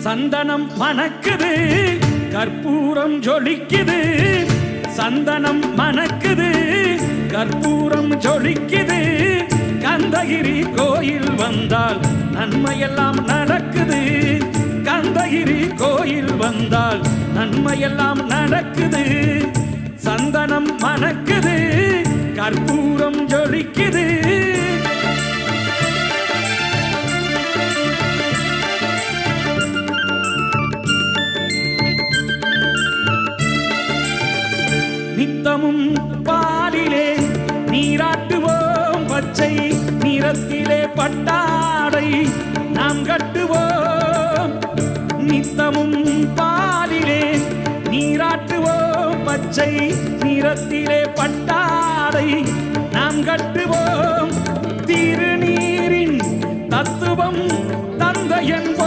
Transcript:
சந்தனம் மணக்குது, கற்பூரம் ஜொலிக்குது. சந்தனம் மணக்குது, கற்பூரம் ஜொலிக்குது. கந்தகிரி கோயில் வந்தால் நன்மையெல்லாம் நடக்குது. கந்தகிரி கோயில் வந்தால் நன்மையெல்லாம் நடக்குது. சந்தனம் மணக்குது, கற்பூரம் ஜொலிக்குது. நித்தமும் பாலிலே நீராட்டுவோம், பச்சை நிறத்திலே பட்டாடை நாம் கட்டுவோம். நித்தமும் பாலிலே நீராட்டுவோம், பச்சை நிறத்திலே பட்டாடை நாம் கட்டுவோம். திருநீரின் தத்துவம் தந்தை என்போம்.